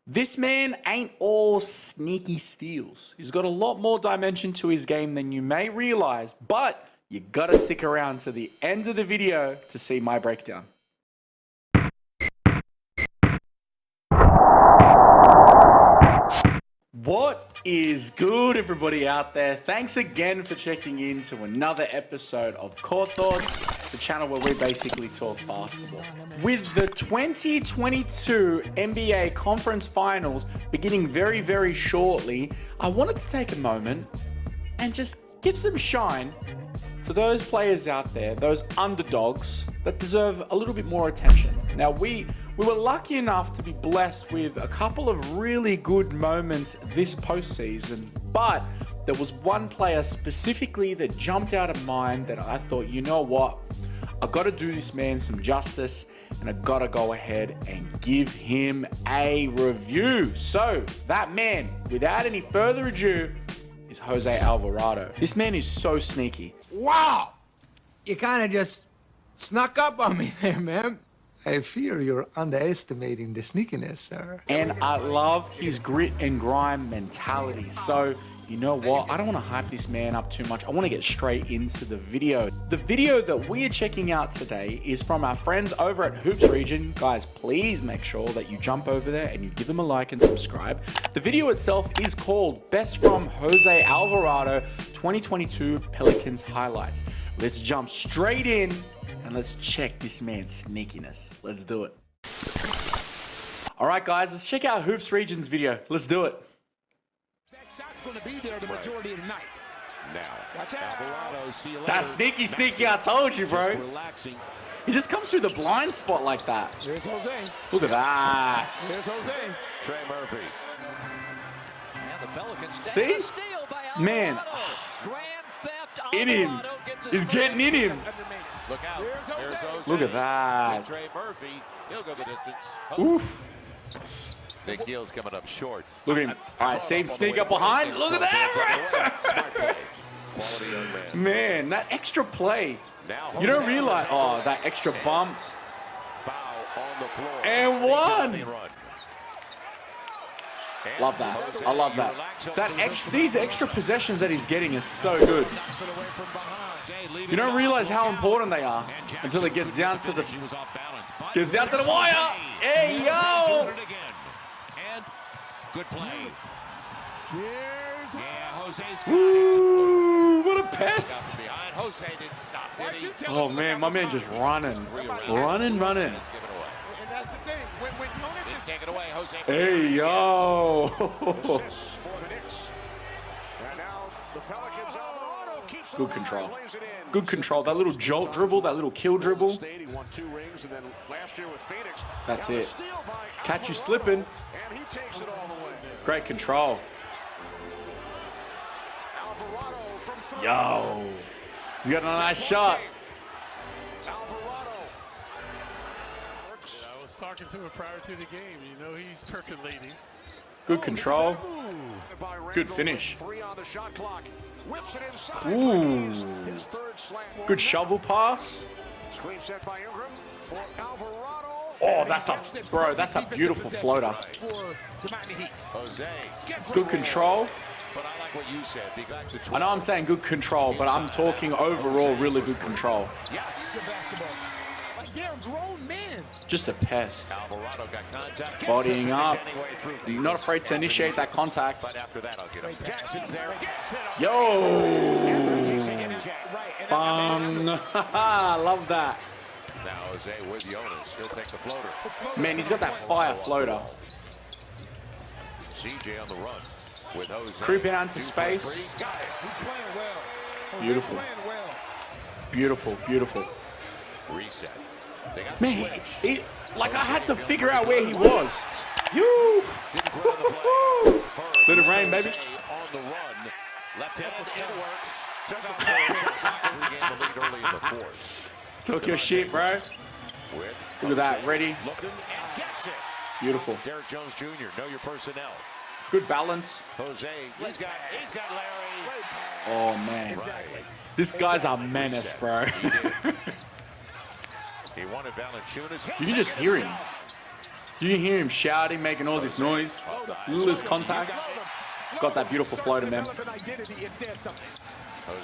This man ain't all sneaky steals. He's got a lot more dimension to his game than you may realize, but you gotta stick around to the end of the video to see my breakdown. What is good, everybody out there? Thanks again for checking in to another episode of Court Thoughts, the channel where we basically talk basketball. With the 2022 NBA Conference Finals beginning very, very shortly, I wanted to take a moment and just give some shine to those players out there, those underdogs that deserve a little bit more attention. Now, we were lucky enough to be blessed with a couple of really good moments this postseason, but there was one player specifically that jumped out of mind that I thought, you know what, I gotta do this man some justice and I gotta go ahead and give him a review. So that man, without any further ado, is Jose Alvarado. This man is so sneaky. Wow! You kind of just snuck up on me there, man. I fear you're underestimating the sneakiness, sir. And I love his grit and grime mentality. So, you know what? I don't want to hype this man up too much. I want to get straight into the video. The video that we are checking out today is from our friends over at Hoops Region. Guys, please make sure that you jump over there and you give them a like and subscribe. The video itself is called Best from Jose Alvarado 2022 Pelicans Highlights. Let's jump straight in and let's check this man's sneakiness. Let's do it. All right, guys, let's check out Hoops Region's video. Let's do it. Going to be there the majority of the night. Now, Alvarado, see you later. That's sneaky, I told you, bro. Relaxing. He just comes through the blind spot like that. Here's Jose. Look at that. Here's Jose. Trey Murphy. And the Pelicans See? Man, in him. He's getting in him. Look out. There's Jose. Look at that. And Trey Murphy. He'll go the distance. Oof. Big deal's coming up short. Look at him. All right, same sneak up behind. Look at that, Smart play. Quality young man. man, that extra play. Now, You don't realize, oh, that extra bump. Foul on the floor. And one. Run. Love that. I love that. These extra possessions that he's getting are so good. You don't realize how important they are until it gets down to the wire. Hey, yo. Good play. Here's Jose's Ooh, what a pest. behind. Jose didn't stop, did he? Oh, man, my man just running. Running. It's given away. and that's the thing. When Jonas It's taken away. Jose. Hey, yo. Assists for the Knicks. And now the Pelicans. Alvarado keeps Good it alive, control. lays it in. Good control. That little jolt dribble, that little kill dribble. State, he won 2 rings, and then last year with Phoenix. That's Now the it. steal by Catch you Alvarado, slipping. And he takes it all the way. Great control. Alvarado from 3. Yo. He's got a nice shot. Alvarado. I was talking to him prior to the game. You know he's percolating. Good control. By Randall Good finish. with 3 on the shot clock. Whips it inside. Ooh. His third slam. Good shovel pass. Screen set by Ingram for Alvarado. Oh, that's a beautiful floater. for the Miami Heat. Jose. Good control. But I like what you said. Be back to I know I'm saying good control, but I'm talking overall really good control. Yes. Good basketball. Like they're grown men. Just a pest. Alvarado got contact. Bodying up. Anyway through Not afraid to initiate that contact. But after that, I'll get him. Jackson's there. Yo. Bang. Love that. Now Jose with Jonas. He'll take the floater. Man, he's got that fire floater. CJ on the run with Jose. Creeping out into space. Got it. He's playing well. Beautiful. Playing well. Beautiful, beautiful. Reset. They got Man, the switch. he like I had to figure out where he was. You. Didn't quit on the play. Let it rain, baby. On the run. Left hand, it works. Regained the lead early in the fourth. Talk your shit, bro. With Look at that, ready. Looking and gets it. Beautiful. Derek Jones Jr., know your personnel. Good balance. Jose, he's got Larry. Oh, man. This guy's a menace, bro. He wanted Valanciunas. You can just hear him. You can hear him shouting, making all this noise. Littlest contact. Got that beautiful floater, man.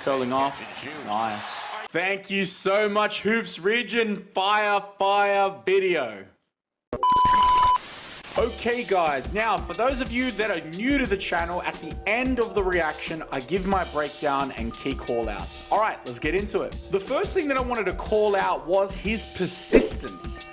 Curling off. Nice. Thank you so much, Hoops Region. Fire video. Okay guys, now for those of you that are new to the channel, at the end of the reaction, I give my breakdown and key call outs. All right, let's get into it. The first thing that I wanted to call out was his persistence.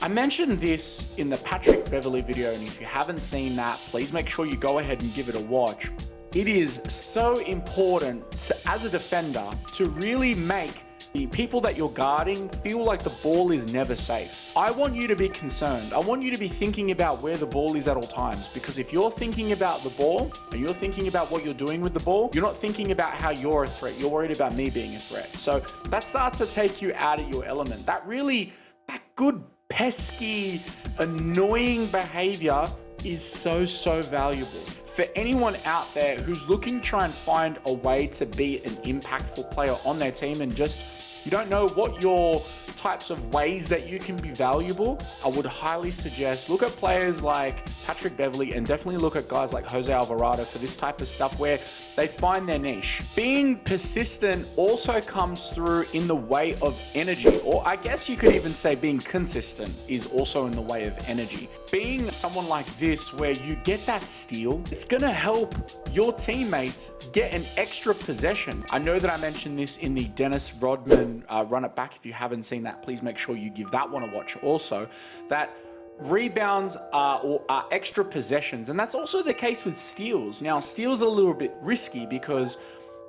I mentioned this in the Patrick Beverley video, and if you haven't seen that, please make sure you go ahead and give it a watch. It is so important as a defender to really make the people that you're guarding feel like the ball is never safe. I want you to be concerned. I want you to be thinking about where the ball is at all times, because if you're thinking about the ball and you're thinking about what you're doing with the ball, you're not thinking about how you're a threat. You're worried about me being a threat. So that starts to take you out of your element. That good, pesky, annoying behavior is so valuable. For anyone out there who's looking to try and find a way to be an impactful player on their team and just you don't know what your types of ways that you can be valuable, I would highly suggest look at players like Patrick Beverley and definitely look at guys like Jose Alvarado for this type of stuff where they find their niche. Being persistent also comes through in the way of energy, or I guess you could even say being consistent is also in the way of energy. Being someone like this where you get that steal, it's gonna help your teammates get an extra possession. I know that I mentioned this in the Dennis Rodman Run It Back. If you haven't seen that, please make sure you give that one a watch also. That rebounds are extra possessions, and that's also the case with steals. Now, steals are a little bit risky because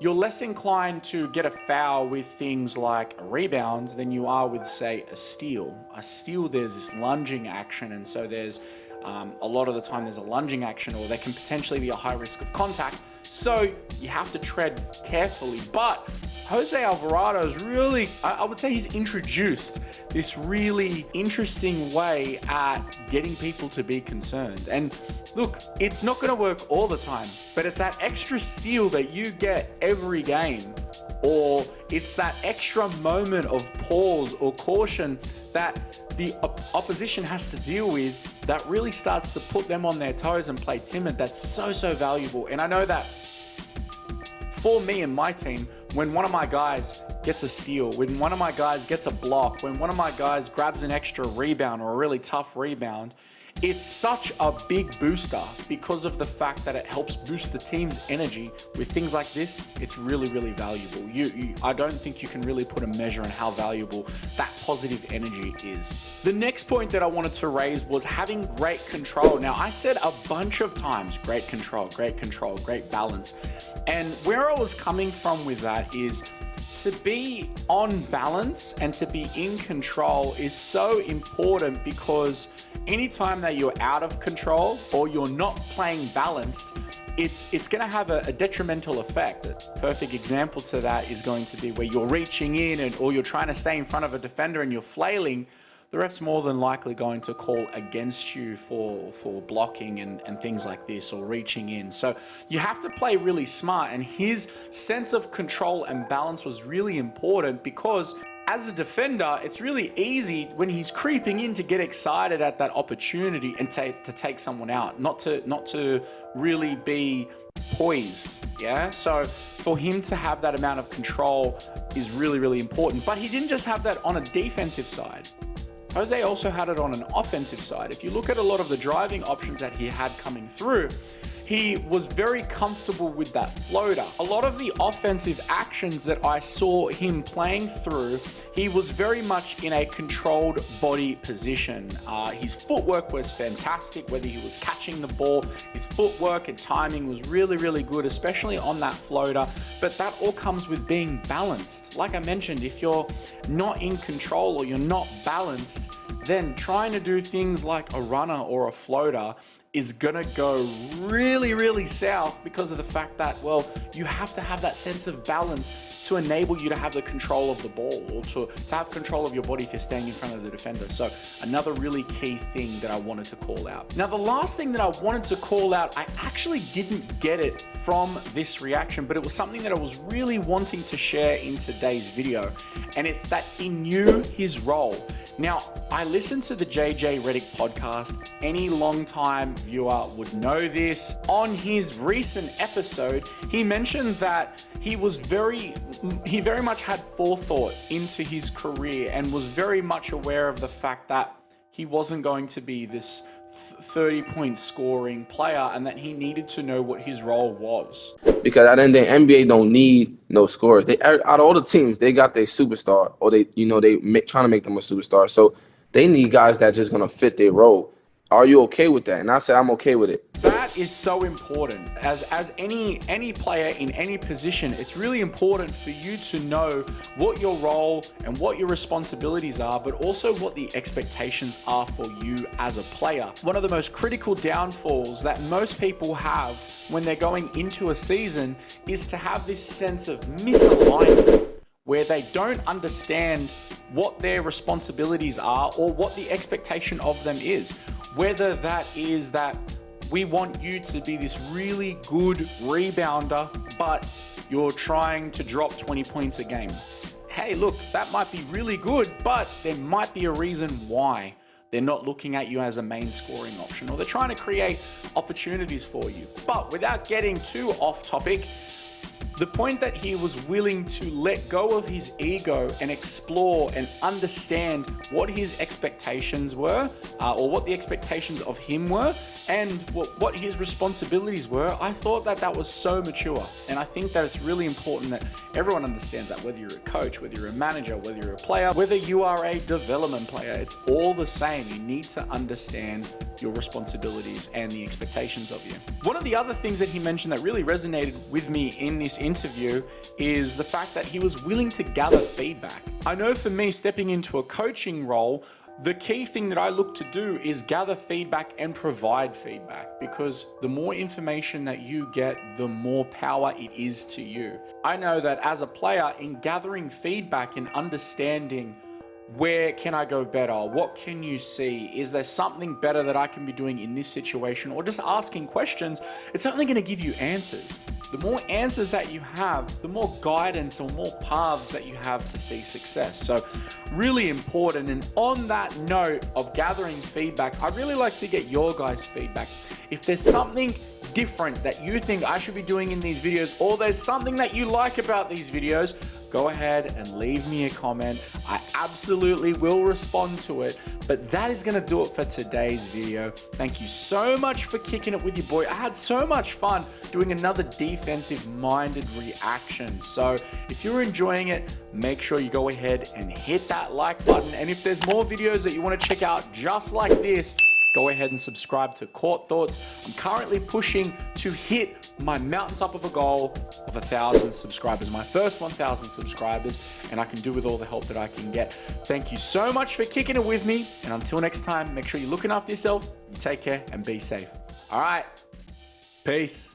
you're less inclined to get a foul with things like a rebound than you are with, say, a steal. A steal, there's this lunging action, and so there's a lot of the time there's a lunging action, or there can potentially be a high risk of contact. So you have to tread carefully. But Jose Alvarado is really, I would say he's introduced this really interesting way at getting people to be concerned. And look, it's not going to work all the time, but it's that extra steal that you get every game, or it's that extra moment of pause or caution that the opposition has to deal with that really starts to put them on their toes and play timid. That's so valuable. And I know that for me and my team, when one of my guys gets a steal, when one of my guys gets a block, when one of my guys grabs an extra rebound or a really tough rebound, it's such a big booster because of the fact that it helps boost the team's energy. With things like this, it's really valuable. I don't think you can really put a measure on how valuable that positive energy is. The next point that I wanted to raise was having great control. Now, I said a bunch of times, great control, great balance. And where I was coming from with that is to be on balance and to be in control is so important, because anytime that you're out of control or you're not playing balanced, it's going to have a detrimental effect. A perfect example to that is going to be where you're reaching in or you're trying to stay in front of a defender and you're flailing. The ref's more than likely going to call against you for blocking and things like this, or reaching in. So you have to play really smart, and his sense of control and balance was really important, because as a defender, it's really easy when he's creeping in to get excited at that opportunity and to take someone out, not to really be poised. Yeah, so for him to have that amount of control is really important. But he didn't just have that on a defensive side. Jose also had it on an offensive side. If you look at a lot of the driving options that he had coming through, he was very comfortable with that floater. A lot of the offensive actions that I saw him playing through, he was very much in a controlled body position. His footwork was fantastic, whether he was catching the ball. His footwork and timing was really good, especially on that floater. But that all comes with being balanced. Like I mentioned, if you're not in control or you're not balanced, then trying to do things like a runner or a floater is gonna go really south, because of the fact that, well, you have to have that sense of balance to enable you to have the control of the ball, or to have control of your body if you're standing in front of the defender. So another really key thing that I wanted to call out. Now, the last thing that I wanted to call out, I actually didn't get it from this reaction, but it was something that I was really wanting to share in today's video, and it's that he knew his role. Now, I listened to the JJ Redick podcast. Any long-time viewer would know this. On his recent episode, he mentioned that he very much had forethought into his career and was very much aware of the fact that he wasn't going to be this 30-point scoring player and that he needed to know what his role was. Because at the end of the NBA don't need no scorers. They out of all the teams, they got their superstar, or they trying to make them a superstar. So they need guys that just gonna fit their role. Are you okay with that? And I said I'm okay with it. That is so important. As any player in any position, it's really important for you to know what your role and what your responsibilities are, but also what the expectations are for you as a player. One of the most critical downfalls that most people have when they're going into a season is to have this sense of misalignment, where they don't understand what their responsibilities are or what the expectation of them is. Whether that is that we want you to be this really good rebounder, but you're trying to drop 20 points a game. Hey, look, that might be really good, but there might be a reason why they're not looking at you as a main scoring option, or they're trying to create opportunities for you. But without getting too off topic, the point that he was willing to let go of his ego and explore and understand what his expectations were, or what the expectations of him were, and what his responsibilities were, I thought that was so mature. And I think that it's really important that everyone understands that, whether you're a coach, whether you're a manager, whether you're a player, whether you are a development player, it's all the same. You need to understand your responsibilities and the expectations of you. One of the other things that he mentioned that really resonated with me in this interview is the fact that he was willing to gather feedback. I know for me, stepping into a coaching role, the key thing that I look to do is gather feedback and provide feedback, because the more information that you get, the more power it is to you. I know that as a player, in gathering feedback and understanding where can I go better? What can you see? Is there something better that I can be doing in this situation? Or just asking questions, it's only going to give you answers. The more answers that you have, the more guidance or more paths that you have to see success. So really important. And on that note of gathering feedback, I really like to get your guys' feedback. If there's something different that you think I should be doing in these videos, or there's something that you like about these videos, go ahead and leave me a comment. I absolutely will respond to it. But that is going to do it for today's video. Thank you so much for kicking it with your boy. I had so much fun doing another defensive-minded reaction. So if you're enjoying it, make sure you go ahead and hit that like button. And if there's more videos that you want to check out just like this, go ahead and subscribe to Court Thoughts. I'm currently pushing to hit my mountaintop of a goal of 1,000 subscribers, my first 1,000 subscribers, and I can do with all the help that I can get. Thank you so much for kicking it with me, and until next time, make sure you're looking after yourself, you take care, and be safe. All right, peace.